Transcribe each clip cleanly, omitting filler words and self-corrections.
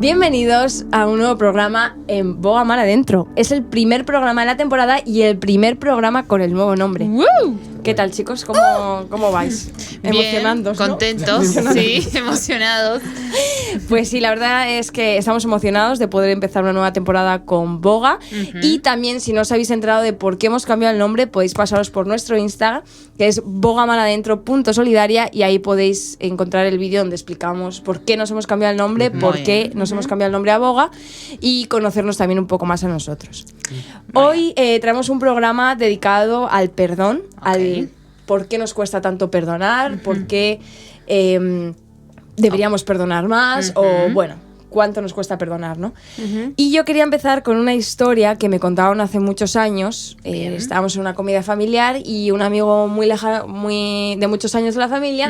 Bienvenidos a un nuevo programa en Boga Mar Adentro. Es el primer programa de la temporada y el primer programa con el nuevo nombre. ¡Woo! ¿Qué tal, chicos? ¿Cómo vais? Bien, ¿Emocionados, no? contentos, sí, emocionados. Pues sí, la verdad es que estamos emocionados de poder empezar una nueva temporada con Boga. Y también, si no os habéis enterado de por qué hemos cambiado el nombre, podéis pasaros por nuestro Instagram, que es bogamaradentro.solidaria, y ahí podéis encontrar el vídeo donde explicamos por qué nos hemos cambiado el nombre, por qué nos hemos cambiado el nombre a Boga, y conocernos también un poco más a nosotros. Hoy traemos un programa dedicado al perdón, al por qué nos cuesta tanto perdonar, por qué deberíamos perdonar más, o bueno, cuánto nos cuesta perdonar, ¿no? Y yo quería empezar con una historia que me contaron hace muchos años. Estábamos en una comida familiar y un amigo muy lejano, de muchos años de la familia,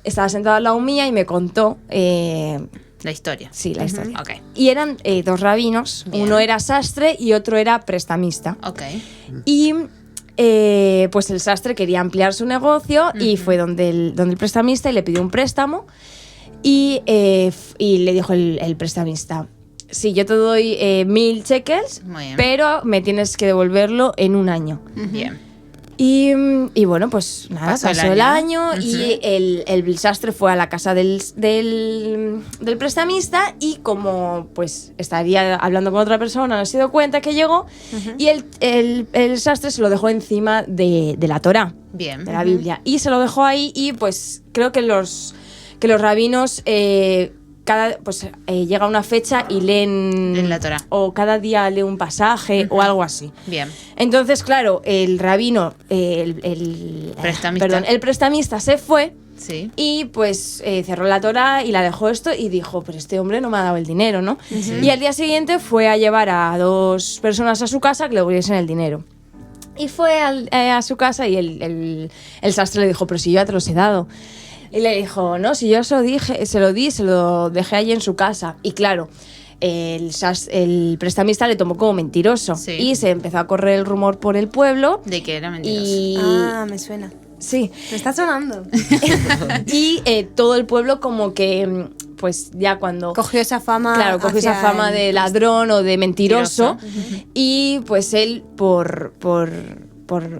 estaba sentado al lado mía y me contó... la historia. Sí, la historia. Okay. Y eran dos rabinos. Bien. Uno era sastre y otro era prestamista. Okay. Y pues el sastre quería ampliar su negocio y fue donde el prestamista y le pidió un préstamo. Y le dijo el prestamista: sí, yo te doy 1.000 shekels, pero me tienes que devolverlo en un año. Bien. Y bueno, pues nada, pasó el año y el sastre fue a la casa del prestamista, y como pues estaría hablando con otra persona, no se dio cuenta que llegó, y el sastre se lo dejó encima de la Torá, bien, de la Biblia, y se lo dejó ahí. Y pues creo que los rabinos... llega una fecha y leen la Torá, o cada día lee un pasaje o algo así. Bien. Entonces, claro, el rabino, el prestamista se fue, sí, y pues cerró la Torá y la dejó esto y dijo: pero este hombre no me ha dado el dinero, ¿no? Y al día siguiente fue a llevar a 2 personas a su casa que le devolviesen el dinero. Y fue a su casa y el sastre le dijo: pero si yo ya te los he dado. Y le dijo: no, si yo se lo dejé allí en su casa. Y claro, el prestamista le tomó como mentiroso, sí, y se empezó a correr el rumor por el pueblo de que era mentiroso. Me suena. Sí. Me está sonando. Y todo el pueblo como que... pues ya cuando... cogió esa fama... Claro, cogió esa fama de ladrón o de mentiroso. Y pues él, por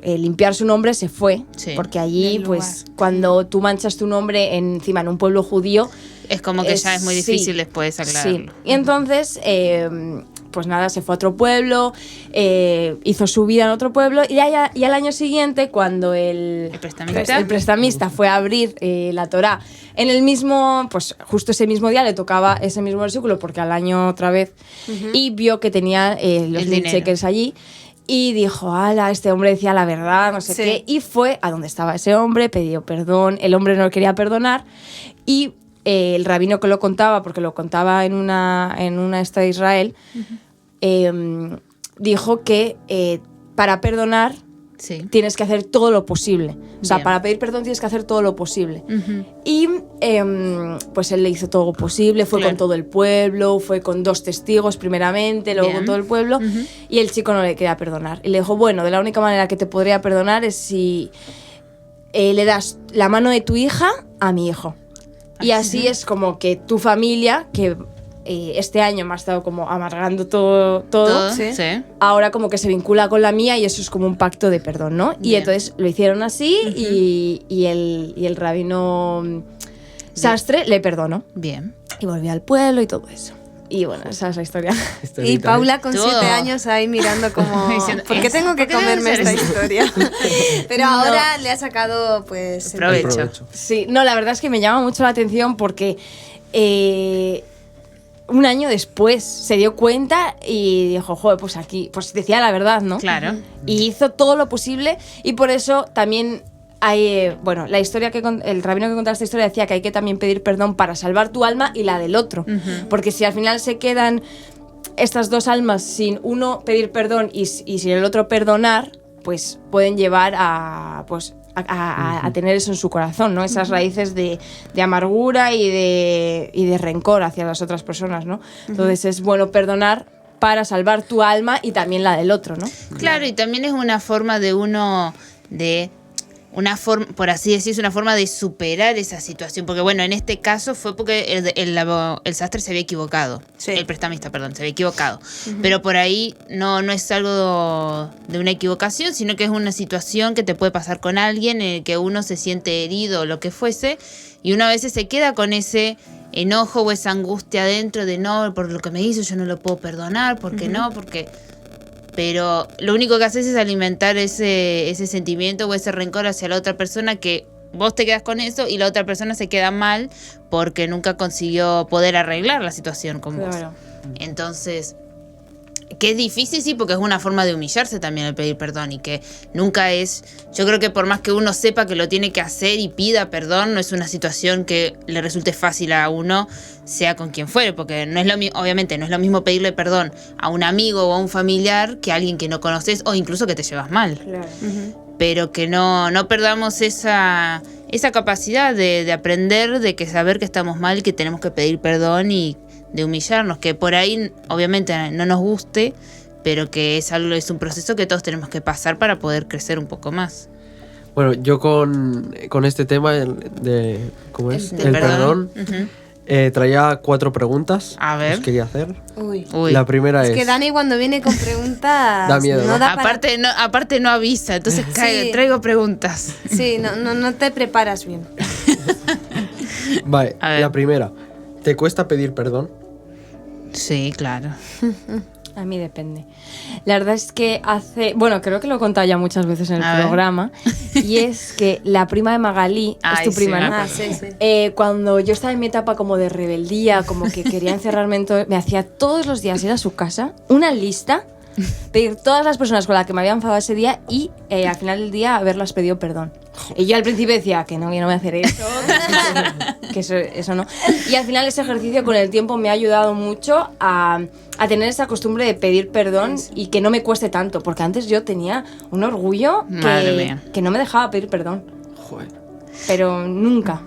limpiar su nombre, se fue, sí, porque allí pues cuando tú manchas tu nombre encima en un pueblo judío, es como que ya es muy difícil, sí, después aclararlo. Sí. Y entonces pues nada, se fue a otro pueblo, hizo su vida en otro pueblo, y al año siguiente, cuando el prestamista fue a abrir la Torá en el mismo, pues justo ese mismo día le tocaba ese mismo versículo, porque al año otra vez, y vio que tenía los 1.000 shekels allí. Y dijo: ala, este hombre decía la verdad, no sé qué. Y fue a donde estaba ese hombre, pidió perdón. El hombre no quería perdonar. Y el rabino que lo contaba, porque lo contaba en una esta de Israel, dijo que para perdonar, sí, tienes que hacer todo lo posible. O sea, para pedir perdón tienes que hacer todo lo posible. Y pues él le hizo todo lo posible, fue con todo el pueblo, fue con 2 testigos primeramente, luego con todo el pueblo, y el chico no le quería perdonar. Y le dijo: bueno, de la única manera que te podría perdonar es si le das la mano de tu hija a mi hijo. Y así es como que tu familia, que... este año me ha estado como amargando todo, ¿sí? Sí. Ahora como que se vincula con la mía, y eso es como un pacto de perdón, ¿no? Bien. Y entonces lo hicieron así, y el rabino sastre le perdonó. Bien. Y volvió al pueblo y todo eso. Y bueno, esa es la historia. Y Paula con 7 años ahí mirando como... ¿por qué tengo que comerme esta historia? Pero ahora le ha sacado pues... provecho. Sí, no, la verdad es que me llama mucho la atención porque... un año después se dio cuenta y dijo: joder, pues aquí, pues decía la verdad, ¿no? Claro. Y hizo todo lo posible, y por eso también hay, la historia el rabino que contaba esta historia decía que hay que también pedir perdón para salvar tu alma y la del otro. Porque si al final se quedan estas 2 almas sin uno pedir perdón y sin el otro perdonar, pues pueden llevar a tener eso en su corazón, ¿no? Esas raíces de amargura y de rencor hacia las otras personas, ¿no? Entonces es bueno perdonar para salvar tu alma y también la del otro, ¿no? Claro, y también es una forma de uno una forma, por así decir, es una forma de superar esa situación. Porque bueno, en este caso fue porque el sastre se había equivocado. Sí. El prestamista, perdón, se había equivocado. Pero por ahí no es algo de una equivocación, sino que es una situación que te puede pasar con alguien en el que uno se siente herido o lo que fuese, y uno a veces se queda con ese enojo o esa angustia adentro de no, por lo que me hizo yo no lo puedo perdonar, ¿por qué no? Porque... Pero lo único que haces es alimentar ese sentimiento o ese rencor hacia la otra persona, que vos te quedas con eso y la otra persona se queda mal porque nunca consiguió poder arreglar la situación con vos. Entonces, que es difícil, sí, porque es una forma de humillarse también el pedir perdón, y que nunca es... Yo creo que por más que uno sepa que lo tiene que hacer y pida perdón, no es una situación que le resulte fácil a uno, sea con quien fuere, porque no es obviamente no es lo mismo pedirle perdón a un amigo o a un familiar que a alguien que no conoces o incluso que te llevas mal. Claro. Pero que no perdamos esa capacidad de aprender, de que saber que estamos mal y que tenemos que pedir perdón y de humillarnos, que por ahí obviamente no nos guste, pero que es un proceso que todos tenemos que pasar para poder crecer un poco más. Bueno, yo con este tema de ¿cómo es? El perdón. Traía 4 preguntas. A ver. Os quería hacer. Uy. La primera es... Es que Dani cuando viene con preguntas... da miedo. No da aparte no avisa, entonces traigo preguntas. Sí, no te preparas bien. Vale, la primera. ¿Te cuesta pedir perdón? Sí, claro. A mí depende. La verdad es que creo que lo he contado ya muchas veces en el programa, y es que la prima de Magalí, es tu prima, ¿no? Sí. Cuando yo estaba en mi etapa como de rebeldía, como que quería encerrarme en todo, me hacía todos los días ir a su casa, una lista, pedir todas las personas con las que me había enfadado ese día y al final del día haberlas pedido perdón. Y yo al principio decía que no, yo no voy a hacer eso, que eso no. Y al final ese ejercicio con el tiempo me ha ayudado mucho a tener esa costumbre de pedir perdón y que no me cueste tanto, porque antes yo tenía un orgullo que no me dejaba pedir perdón. Joder. Pero nunca.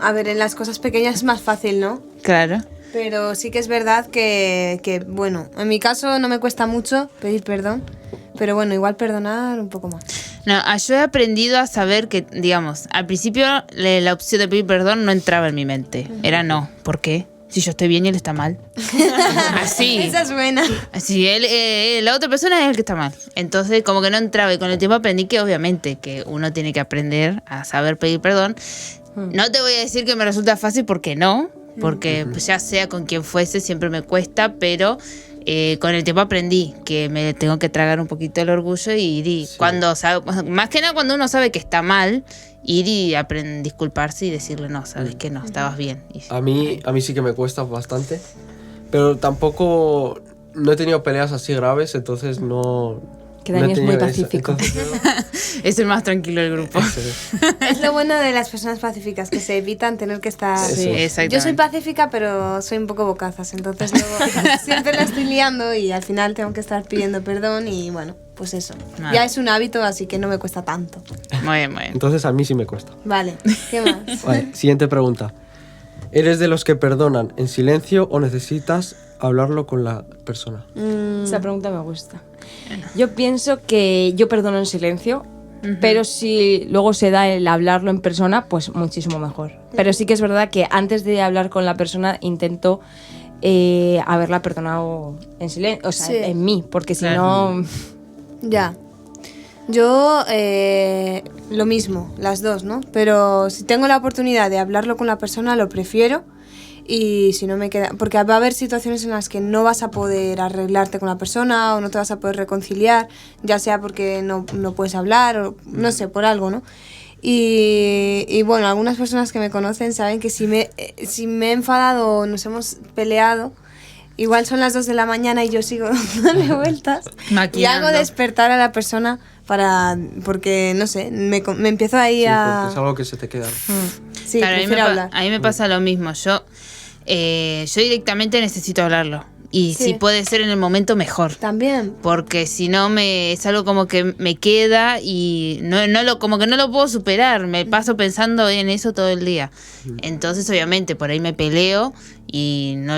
A ver, en las cosas pequeñas es más fácil, ¿no? Claro. Pero sí que es verdad que bueno, en mi caso no me cuesta mucho pedir perdón, pero bueno, igual perdonar un poco más. No, yo he aprendido a saber que, digamos, al principio la opción de pedir perdón no entraba en mi mente. Era no. ¿Por qué? Si yo estoy bien y él está mal. Así. Esa es buena. Así, la otra persona es el que está mal. Entonces, como que no entraba. Y con el tiempo aprendí que, obviamente, que uno tiene que aprender a saber pedir perdón. No te voy a decir que me resulta fácil, porque no. Porque pues, ya sea con quien fuese, siempre me cuesta, pero... con el tiempo aprendí que me tengo que tragar un poquito el orgullo y ir y más que nada cuando uno sabe que está mal, ir y disculparse y decirle no, sabes que no, estabas bien. A mí sí que me cuesta bastante, pero tampoco no he tenido peleas así graves, entonces no... Que Dani es muy pacífico. Es el más tranquilo del grupo. Es lo bueno de las personas pacíficas, que se evitan tener que estar... Sí, exactamente. Yo soy pacífica, pero soy un poco bocazas, entonces luego siempre la estoy liando y al final tengo que estar pidiendo perdón y bueno, pues eso. Ya es un hábito, así que no me cuesta tanto. Muy bien, muy bien. Entonces a mí sí me cuesta. Vale, ¿qué más? Vale, siguiente pregunta. ¿Eres de los que perdonan en silencio o necesitas hablarlo con la persona? Esa pregunta me gusta. Yo pienso que yo perdono en silencio, pero si luego se da el hablarlo en persona, pues muchísimo mejor. Pero sí que es verdad que antes de hablar con la persona intento haberla perdonado en silencio, o sea, en mí, porque si no... Ya. Yo lo mismo, las dos, ¿no? Pero si tengo la oportunidad de hablarlo con la persona, lo prefiero. Y si no me queda... Porque va a haber situaciones en las que no vas a poder arreglarte con la persona o no te vas a poder reconciliar, ya sea porque no puedes hablar o no sé, por algo, ¿no? Y bueno, algunas personas que me conocen saben que si me he enfadado o nos hemos peleado, igual son las 2 de la mañana y yo sigo dándole vueltas. Maquinando. Y hago despertar a la persona porque, no sé, me empiezo ahí a... Porque es algo que se te queda. Sí, claro, prefiero hablar. A mí me pasa lo mismo. Yo directamente necesito hablarlo. Y si puede ser en el momento, mejor. También. Porque si no, es algo como que me queda y como que no lo puedo superar. Me paso pensando en eso todo el día. Entonces, obviamente, por ahí me peleo y no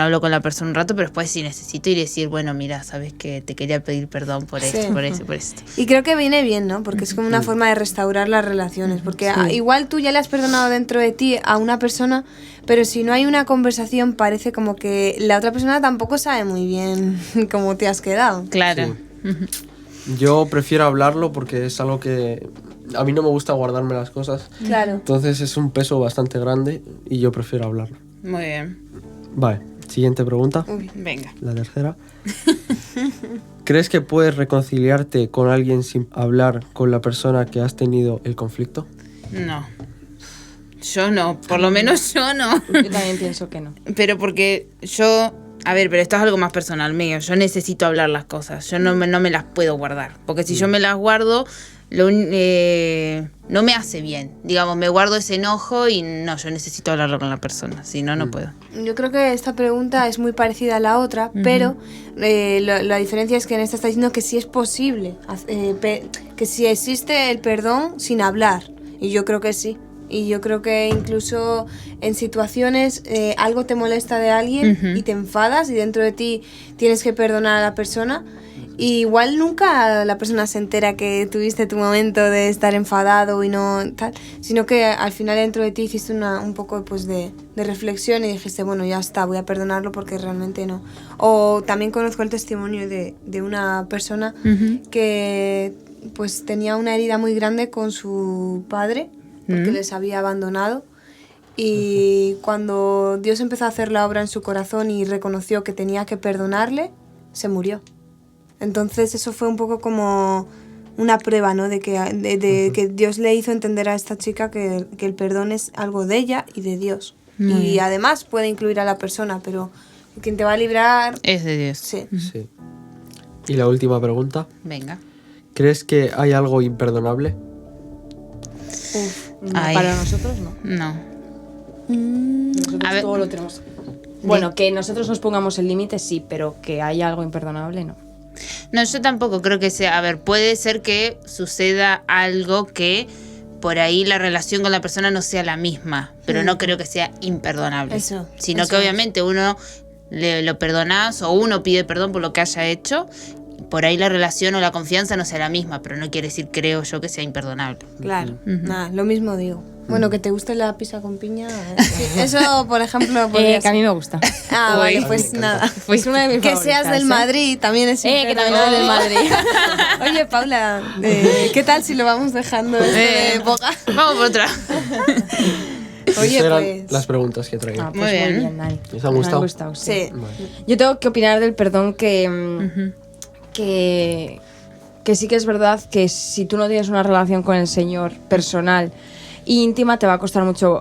hablo con la persona un rato, pero después sí necesito ir y decir, bueno, mira, sabes que te quería pedir perdón por esto, por esto. Y creo que viene bien, ¿no? Porque es como una forma de restaurar las relaciones. Porque igual tú ya le has perdonado dentro de ti a una persona, pero si no hay una conversación parece como que la otra persona tampoco sabe muy bien cómo te has quedado. Claro. Sí. Yo prefiero hablarlo porque es algo que a mí no me gusta guardarme las cosas. Claro. Entonces es un peso bastante grande y yo prefiero hablarlo. Muy bien. Vale, siguiente pregunta. Venga. La tercera. ¿Crees que puedes reconciliarte con alguien sin hablar con la persona que has tenido el conflicto? No. Yo no, por lo menos yo no. Yo también pienso que no. Pero porque yo... A ver, pero esto es algo más personal mío. Yo necesito hablar las cosas. Yo no me las puedo guardar. Porque si yo me las guardo, no me hace bien. Digamos, me guardo ese enojo y no, yo necesito hablarlo con la persona. Si no, no puedo. Yo creo que esta pregunta es muy parecida a la otra, pero la diferencia es que en esta está diciendo que sí es posible, que sí existe el perdón sin hablar. Y yo creo que sí. Y yo creo que incluso en situaciones algo te molesta de alguien y te enfadas y dentro de ti tienes que perdonar a la persona. Y igual nunca la persona se entera que tuviste tu momento de estar enfadado y no tal, sino que al final dentro de ti hiciste un poco pues de reflexión y dijiste, bueno, ya está, voy a perdonarlo porque realmente no. O también conozco el testimonio de una persona que pues tenía una herida muy grande con su padre porque les había abandonado. Y cuando Dios empezó a hacer la obra en su corazón y reconoció que tenía que perdonarle, se murió. Entonces eso fue un poco como una prueba, ¿no? De que Dios le hizo entender a esta chica que el perdón es algo de ella y de Dios. Y además puede incluir a la persona, pero quien te va a librar... Es de Dios. Sí. Y la última pregunta. Venga. ¿Crees que hay algo imperdonable? No, para nosotros no. No. Nosotros todo lo tenemos. Bueno, que nosotros nos pongamos el límite, sí, pero que haya algo imperdonable, no. No, yo tampoco creo que sea... A ver, puede ser que suceda algo que por ahí la relación con la persona no sea la misma, pero no creo que sea imperdonable. Sino que obviamente uno lo perdonás o uno pide perdón por lo que haya hecho. Por ahí la relación o la confianza no sea la misma, pero no quiere decir, creo yo, que sea imperdonable. Claro, nada, lo mismo digo. Bueno, que te guste la pizza con piña. Sí, eso, por ejemplo, que a mí me gusta. Vale, pues nada. Pues una de mis que seas del Madrid también es que también soy del Madrid. Oye, Paula, ¿qué tal si lo vamos dejando de boga? Vamos por otra. Oye, pues... las preguntas que traía. Pues muy bien, Nani. ¿Les ha gustado? Me ha gustado, sí. Vale. Yo tengo que opinar del perdón que sí que es verdad que si tú no tienes una relación con el Señor personal e íntima, te va a costar mucho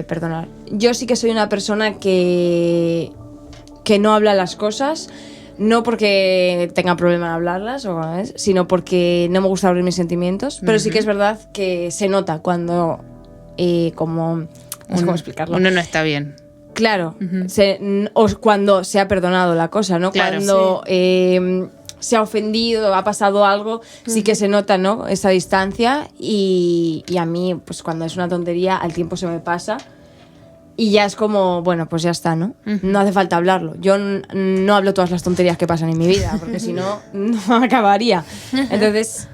perdonar. Yo sí que soy una persona que no habla las cosas, no porque tenga problema en hablarlas, sino porque no me gusta abrir mis sentimientos, pero sí que es verdad que se nota cuando no sé cómo explicarlo. Uno no está bien. Claro, o cuando se ha perdonado la cosa, ¿no? Claro, cuando se ha ofendido, ha pasado algo, sí que se nota, ¿no? Esa distancia y a mí, pues cuando es una tontería, al tiempo se me pasa y ya es como, bueno, pues ya está, ¿no? No hace falta hablarlo. Yo no hablo todas las tonterías que pasan en mi vida, porque si no, no acabaría. Entonces...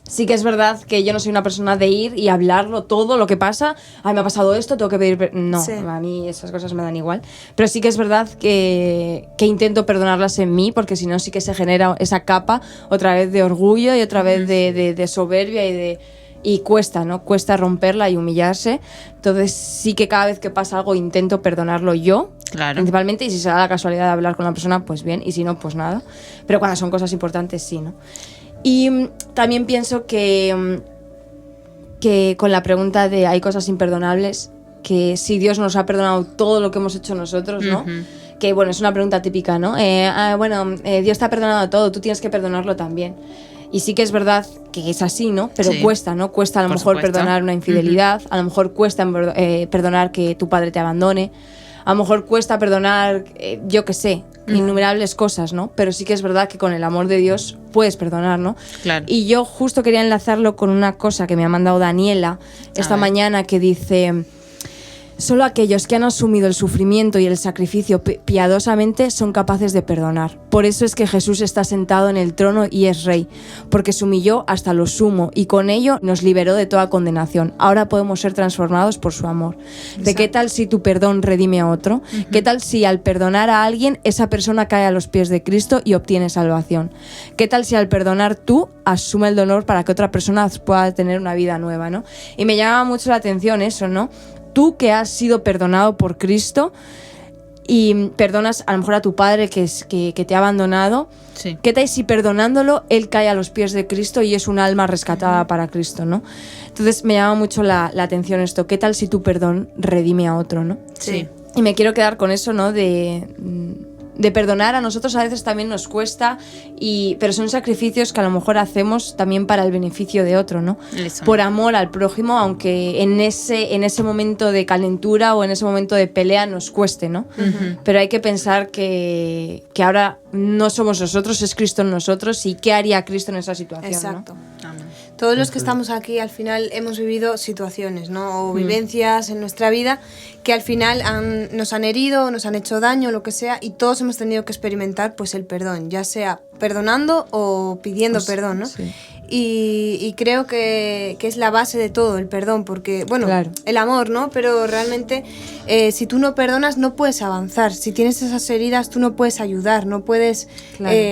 sí que es verdad que yo no soy una persona de ir y hablarlo todo lo que pasa. Ay, me ha pasado esto, tengo que pedir... No, a mí esas cosas me dan igual. Pero sí que es verdad que intento perdonarlas en mí, porque si no sí que se genera esa capa otra vez de orgullo y otra vez de soberbia y cuesta, ¿no? Cuesta romperla y humillarse. Entonces sí que cada vez que pasa algo intento perdonarlo yo, principalmente, y si se da la casualidad de hablar con la persona, pues bien, y si no, pues nada. Pero cuando son cosas importantes, sí, ¿no? Y también pienso que con la pregunta de hay cosas imperdonables, que si Dios nos ha perdonado todo lo que hemos hecho nosotros, ¿no? Que bueno, es una pregunta típica, ¿no? Dios te ha perdonado todo, tú tienes que perdonarlo también. Y sí que es verdad que es así, ¿no? Pero cuesta, ¿no? Cuesta a lo mejor perdonar una infidelidad, a lo mejor cuesta perdonar que tu padre te abandone, a lo mejor cuesta perdonar, yo qué sé, innumerables cosas, ¿no? Pero sí que es verdad que con el amor de Dios puedes perdonar, ¿no? Claro. Y yo justo quería enlazarlo con una cosa que me ha mandado Daniela esta mañana, que dice: solo aquellos que han asumido el sufrimiento y el sacrificio piadosamente son capaces de perdonar. Por eso es que Jesús está sentado en el trono y es rey, porque se humilló hasta lo sumo y con ello nos liberó de toda condenación. Ahora podemos ser transformados por su amor. ¿De qué tal si tu perdón redime a otro? ¿Qué tal si al perdonar a alguien esa persona cae a los pies de Cristo y obtiene salvación? ¿Qué tal si al perdonar tú asume el dolor para que otra persona pueda tener una vida nueva, ¿no? Y me llama mucho la atención eso, ¿no? Tú que has sido perdonado por Cristo y perdonas a lo mejor a tu padre que te ha abandonado, sí. ¿Qué tal si perdonándolo él cae a los pies de Cristo y es un alma rescatada para Cristo, ¿no? Entonces me llama mucho la atención esto. ¿Qué tal si tu perdón redime a otro, ¿no? Sí. Y me quiero quedar con eso, ¿no? De perdonar a nosotros a veces también nos cuesta, pero son sacrificios que a lo mejor hacemos también para el beneficio de otro, ¿no? Eso. Por amor al prójimo, aunque en ese momento de calentura o en ese momento de pelea nos cueste, ¿no? Pero hay que pensar que ahora no somos nosotros, es Cristo en nosotros, y qué haría Cristo en esa situación. Exacto. ¿no? Amén. Todos los que estamos aquí al final hemos vivido situaciones, ¿no? O vivencias en nuestra vida que al final nos han herido, nos han hecho daño, lo que sea, y todos hemos tenido que experimentar pues el perdón, ya sea perdonando o pidiendo perdón, ¿no? Sí. Y creo que es la base de todo, el perdón, porque, bueno, Claro. el amor, ¿no? Pero realmente si tú no perdonas no puedes avanzar, si tienes esas heridas tú no puedes ayudar, no puedes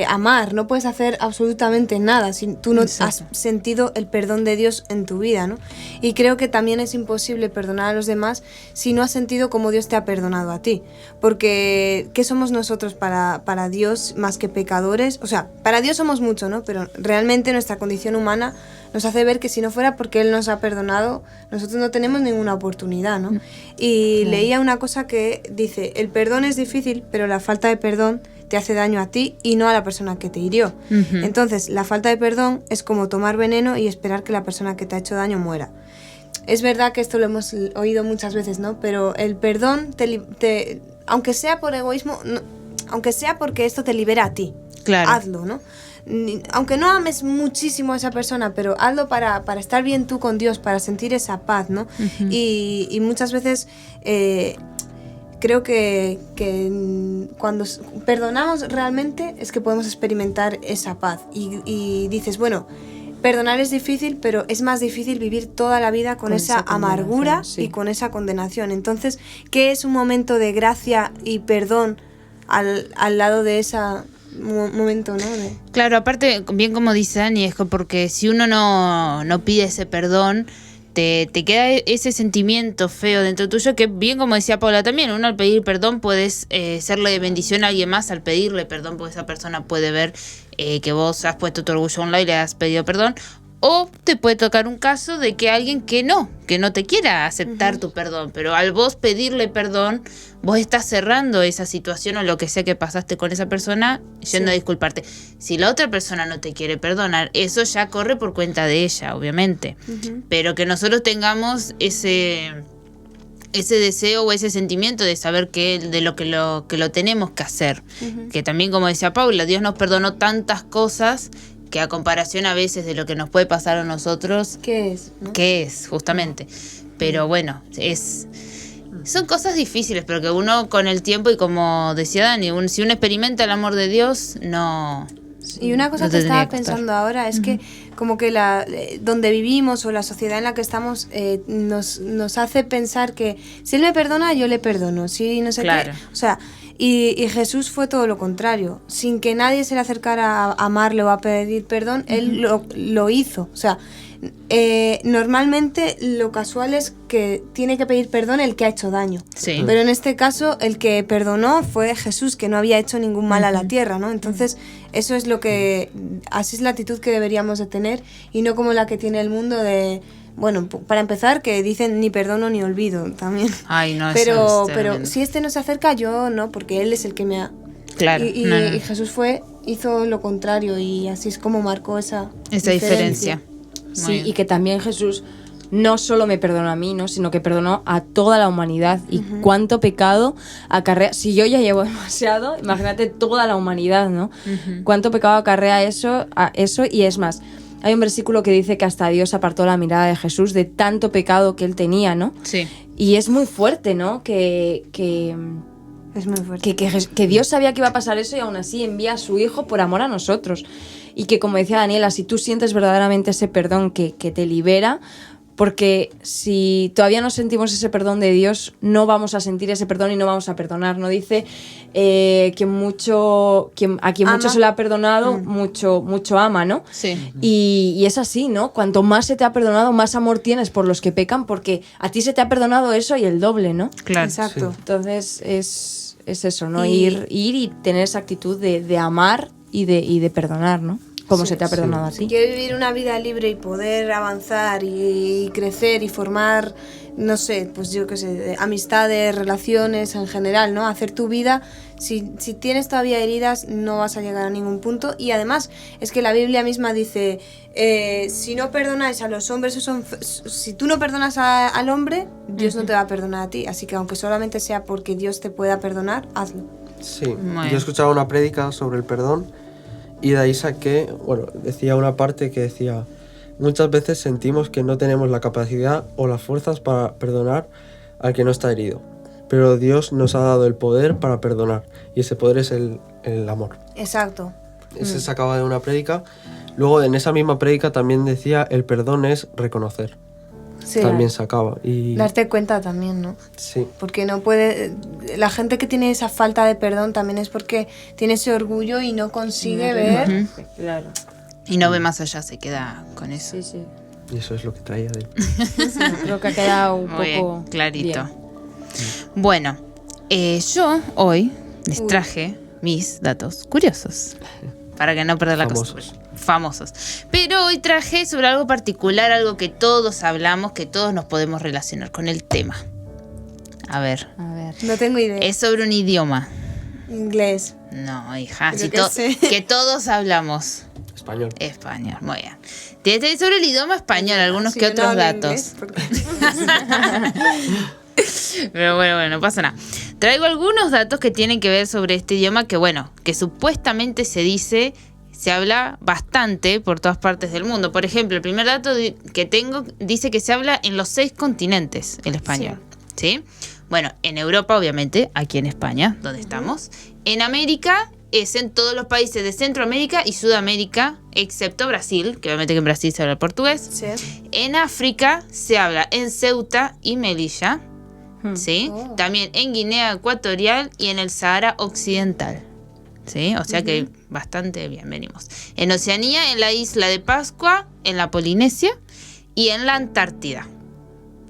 amar, no puedes hacer absolutamente nada si tú no has sentido el perdón de Dios en tu vida, ¿no? Y creo que también es imposible perdonar a los demás si no has sentido como Dios te ha perdonado a ti, porque ¿qué somos nosotros para Dios más que pecadores? O sea, para Dios somos mucho, ¿no? Pero realmente nuestra condición humana nos hace ver que si no fuera porque Él nos ha perdonado, nosotros no tenemos ninguna oportunidad, ¿no? Y leía una cosa que dice: el perdón es difícil, pero la falta de perdón te hace daño a ti y no a la persona que te hirió. Entonces, la falta de perdón es como tomar veneno y esperar que la persona que te ha hecho daño muera. Es verdad que esto lo hemos oído muchas veces, ¿no? Pero el perdón, aunque sea por egoísmo, no, aunque sea porque esto te libera a ti, Claro. hazlo, ¿no? Aunque no ames muchísimo a esa persona, pero hazlo para estar bien tú con Dios, para sentir esa paz, ¿no? Y muchas veces creo que cuando perdonamos realmente es que podemos experimentar esa paz. Y dices, bueno, perdonar es difícil, pero es más difícil vivir toda la vida con esa amargura y con esa condenación. Entonces, ¿qué es un momento de gracia y perdón al lado de esa momento, ¿no? Claro, aparte, bien como dice Dani, es porque si uno no pide ese perdón, te queda ese sentimiento feo dentro tuyo, que bien como decía Paula también, uno al pedir perdón puedes serle de bendición a alguien más al pedirle perdón, porque esa persona puede ver que vos has puesto tu orgullo a un lado y le has pedido perdón. O te puede tocar un caso de que alguien que no te quiera aceptar tu perdón, pero al vos pedirle perdón, vos estás cerrando esa situación o lo que sea que pasaste con esa persona, yendo a disculparte. Si la otra persona no te quiere perdonar, eso ya corre por cuenta de ella, obviamente. Pero que nosotros tengamos ese deseo o ese sentimiento de saber de lo que lo tenemos que hacer. Que también, como decía Paula, Dios nos perdonó tantas cosas que a comparación a veces de lo que nos puede pasar a nosotros, ¿qué es? ¿No? ¿Qué es? Justamente. Pero bueno, son cosas difíciles, pero que uno con el tiempo, y como decía Dani, si uno experimenta el amor de Dios, no. Y una cosa que estaba pensando ahora es que como que donde vivimos o la sociedad en la que estamos nos hace pensar que si Él me perdona, yo le perdono. Si no sé qué. O sea, y Jesús fue todo lo contrario. Sin que nadie se le acercara a amarle o a pedir perdón, Él lo hizo. O sea, normalmente lo casual es que tiene que pedir perdón el que ha hecho daño. Sí. Pero en este caso el que perdonó fue Jesús, que no había hecho ningún mal a la tierra, ¿no? Entonces eso es así es la actitud que deberíamos de tener, y no como la que tiene el mundo de, bueno, para empezar, que dicen ni perdono ni olvido también. Ay, no, pero si este no se acerca, yo no, porque Él es el que me ha... Claro. Y Jesús hizo lo contrario, y así es como marcó esa diferencia. Sí, y que también Jesús no solo me perdonó a mí, ¿no? Sino que perdonó a toda la humanidad. Y cuánto pecado acarrea. Si yo ya llevo demasiado, imagínate toda la humanidad, ¿no? Cuánto pecado acarrea eso, y es más. Hay un versículo que dice que hasta Dios apartó la mirada de Jesús de tanto pecado que él tenía, ¿no? Sí. Y es muy fuerte, ¿no? Es muy fuerte. Que Dios sabía que iba a pasar eso y aún así envía a su Hijo por amor a nosotros. Y que, como decía Daniela, si tú sientes verdaderamente ese perdón que te libera, porque si todavía no sentimos ese perdón de Dios, no vamos a sentir ese perdón y no vamos a perdonar. No dice a quien mucho se le ha perdonado, mucho ama, ¿no? Sí. Y es así, ¿no? Cuanto más se te ha perdonado, más amor tienes por los que pecan, porque a ti se te ha perdonado eso y el doble, ¿no? Claro. Exacto. Sí. Entonces es eso, ¿no? Ir y tener esa actitud de amar y de perdonar, ¿no? Como se te ha perdonado a ti. Si quieres vivir una vida libre y poder avanzar y crecer y formar, no sé, pues yo qué sé, amistades, relaciones en general, ¿no? Hacer tu vida, si tienes todavía heridas no vas a llegar a ningún punto. Y además es que la Biblia misma dice, si no perdonáis a los hombres, si tú no perdonas al hombre, Dios no te va a perdonar a ti. Así que aunque solamente sea porque Dios te pueda perdonar, hazlo. Sí, Bueno. yo escuchaba una prédica sobre el perdón y de ahí saqué, decía una parte que decía: muchas veces sentimos que no tenemos la capacidad o las fuerzas para perdonar al que no está herido, pero Dios nos ha dado el poder para perdonar, y ese poder es el amor. Exacto. Ese sacaba de una prédica. Luego en esa misma prédica también decía: el perdón es reconocer. Sí. También sacaba. Y Darte cuenta también, ¿no? sí, Porque no puede... La gente que tiene esa falta de perdón también es porque tiene ese orgullo y no consigue ver... Claro. Y no ve más allá, se queda con eso. Sí. y eso es lo que traía de él. Creo que ha quedado un Muy poco bien, clarito. bien. Bueno, yo hoy les traje mis datos curiosos para que no pierda la costumbre. Famosos. Pero hoy traje sobre algo particular, algo que todos hablamos, que todos nos podemos relacionar con el tema. A ver. No tengo idea. Es sobre un idioma. Inglés. No, hija, Pero si qué sé. que todos hablamos Español. español. Muy bien. Tienes sobre el idioma español, algunos Si que yo no otros hablo datos. inglés, porque- Pero bueno, no pasa nada. Traigo algunos datos que tienen que ver sobre este idioma que supuestamente se habla bastante por todas partes del mundo. Por ejemplo, el primer dato que tengo dice que se habla en los 6 continentes el español. ¿Sí? Bueno, en Europa, obviamente, aquí en España, donde estamos. En América es en todos los países de Centroamérica y Sudamérica, excepto Brasil, que obviamente que en Brasil se habla portugués. Sí. En África se habla en Ceuta y Melilla. ¿Sí? Oh. También en Guinea Ecuatorial y en el Sahara Occidental. ¿Sí? O sea que bastante bien venimos. En Oceanía, en la isla de Pascua, en la Polinesia y en la Antártida.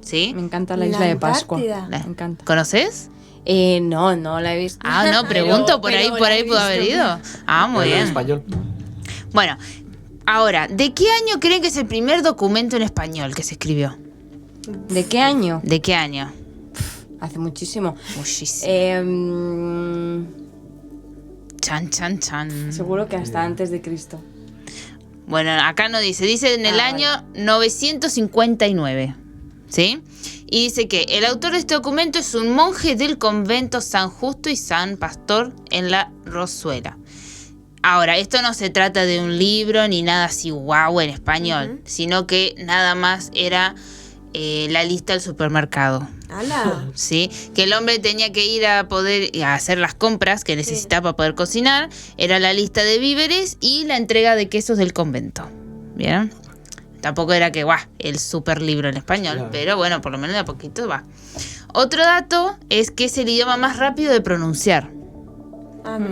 ¿Sí? Me encanta la La isla de Pascua. Antártida. Me encanta. ¿Conoces? No la he visto. Ah, no, pregunto, por ahí pudo haber ido. Ah, muy Pero en bien. español. Bueno, ahora, ¿de qué año creen que es el primer documento en español que se escribió? ¿De qué año? ¿De qué año? Hace muchísimo. Muchísimo. Chan. Seguro que hasta antes de Cristo. Bueno, acá no dice en el año 959, ¿sí? Y dice que el autor de este documento es un monje del convento San Justo y San Pastor en la Rosuela. Ahora, esto no se trata de un libro ni nada así guau en español, sino que nada más era la lista del supermercado. ¡Hala! ¿Sí? Que el hombre tenía que ir a hacer las compras que necesitaba para poder cocinar. Era la lista de víveres y la entrega de quesos del convento. ¿Vieron? Tampoco era que, el super libro en español. Claro. Pero bueno, por lo menos de a poquito va. Otro dato es que es el idioma más rápido de pronunciar.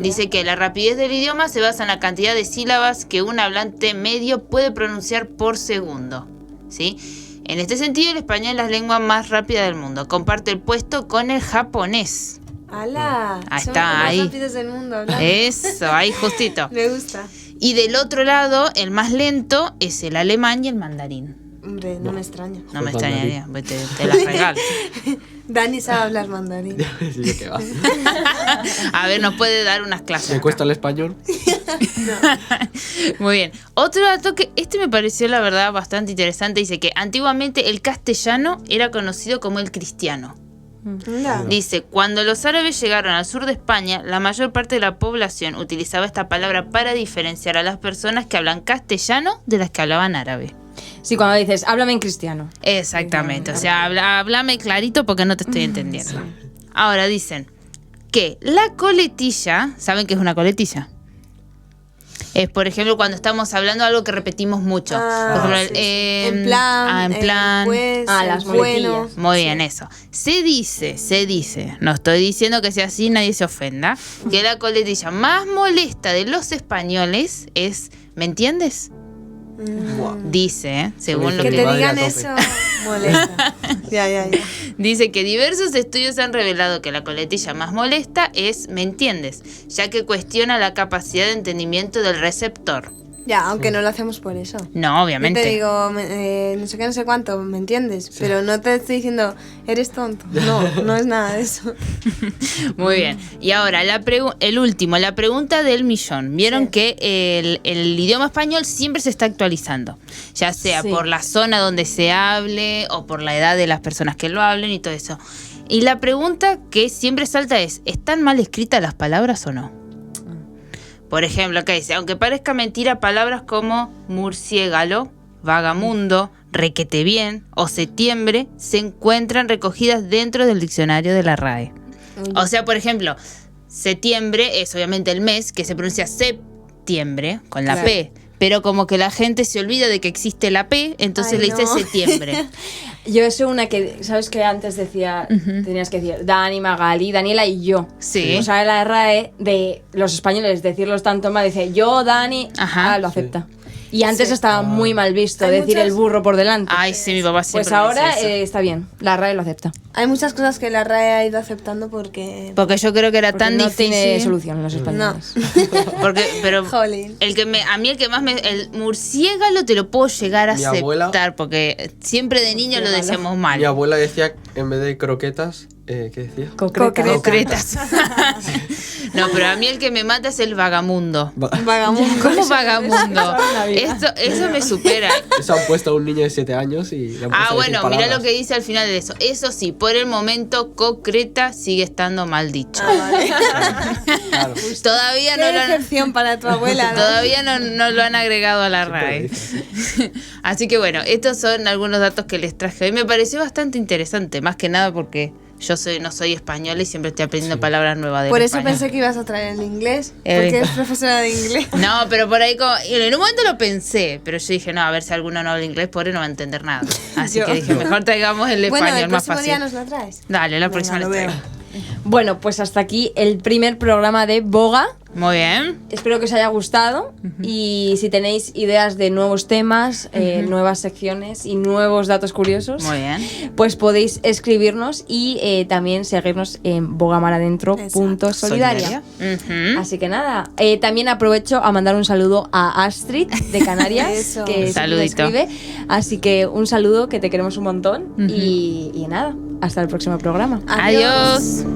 Dice que la rapidez del idioma se basa en la cantidad de sílabas que un hablante medio puede pronunciar por segundo. ¿Sí? En este sentido, el español es la lengua más rápida del mundo. Comparte el puesto con el japonés. ¡Hala! Ahí Somos está, los más ahí. rápidos del mundo hablando. Eso, ahí justito. Me gusta. Y del otro lado, el más lento es el alemán y el mandarín. Hombre, no me extraña. No me Pues extrañaría, te las regalo. Dani sabe hablar mandarín. Sí, que va. A ver, nos puede dar unas clases. ¿Me acá. cuesta el español? Muy bien. Otro dato que me pareció la verdad bastante interesante. Dice que antiguamente el castellano era conocido como el cristiano. Dice, cuando los árabes llegaron al sur de España, la mayor parte de la población utilizaba esta palabra para diferenciar a las personas que hablan castellano de las que hablaban árabe. Sí, cuando dices, háblame en cristiano. Exactamente, o sea, háblame clarito porque no te estoy entendiendo. Ahora dicen que la coletilla, ¿saben qué es una coletilla? Es, por ejemplo, cuando estamos hablando de algo que repetimos mucho. Por ejemplo, en plan, pues, las muletillas. Muy bien, eso. Se dice, no estoy diciendo que sea así, nadie se ofenda, que la coletilla más molesta de los españoles es, ¿me entiendes? Dice, según lo que te digan eso, molesta. Ya. Dice que diversos estudios han revelado que la coletilla más molesta es ¿me entiendes? Ya que cuestiona la capacidad de entendimiento del receptor. Ya, aunque no lo hacemos por eso. No, obviamente. Yo te digo, no sé qué, no sé cuánto, ¿me entiendes? Sí. Pero no te estoy diciendo, eres tonto. No es nada de eso. Muy bien. Y ahora, la pregunta del millón. Vieron que el idioma español siempre se está actualizando. Ya sea por la zona donde se hable o por la edad de las personas que lo hablen y todo eso. Y la pregunta que siempre salta es, ¿están mal escritas las palabras o no? Por ejemplo, acá dice, aunque parezca mentira, palabras como murciélago, vagamundo, requete bien o septiembre se encuentran recogidas dentro del diccionario de la RAE. O sea, por ejemplo, septiembre es obviamente el mes que se pronuncia septiembre con la P, pero como que la gente se olvida de que existe la P, entonces le dice septiembre. Yo soy una que, ¿sabes que antes decía, tenías que decir Dani, Magali, Daniela y yo? Sí. O sea, la RAE de los españoles, decirlos tanto mal, dice yo, Dani, lo acepta. Y antes estaba muy mal visto decir el burro por delante. Ay, sí, mi papá siempre Pues ahora dice eso. Está bien, la RAE lo acepta. Hay muchas cosas que la RAE ha ido aceptando porque yo creo que era tan no difícil. tiene solución los españoles. No. Pero Jolín. a mí el que más el murciélago te lo puedo llegar a aceptar, abuela, porque siempre de niño lo decíamos mal. Mi abuela decía, en vez de croquetas, ¿qué decía? Concretas. No, pero a mí el que me mata es el vagamundo. Vagamundo. ¿Cómo vagamundo? Eso me supera. Eso han puesto a un niño de 7 años y le han puesto Bueno, mirá lo que dice al final de eso. Eso sí, por el momento, concreta sigue estando mal dicho. Vale. Claro. Todavía Qué decepción para tu abuela, ¿no? Todavía no lo han agregado a la RAE. Así que bueno, estos son algunos datos que les traje hoy. Me pareció bastante interesante, más que nada porque yo no soy española y siempre estoy aprendiendo palabras nuevas de Por eso español. pensé que ibas a traer el inglés, porque eres profesora de inglés. No, pero por ahí en un momento lo pensé, pero yo dije, no, a ver si alguno no habla inglés, pobre, no va a entender nada. Así que dije, mejor traigamos el español más fácil. Bueno, el próximo día nos lo traes. Dale, la próxima les traigo. Bueno, pues hasta aquí el primer programa de Boga. Muy bien. Espero que os haya gustado y si tenéis ideas de nuevos temas, nuevas secciones y nuevos datos curiosos, muy bien, pues podéis escribirnos y también seguirnos en bogamaradentro.solidaria. Así que nada, también aprovecho a mandar un saludo a Astrid de Canarias, que siempre escribe. Así que un saludo, que te queremos un montón y nada, hasta el próximo programa. Adiós.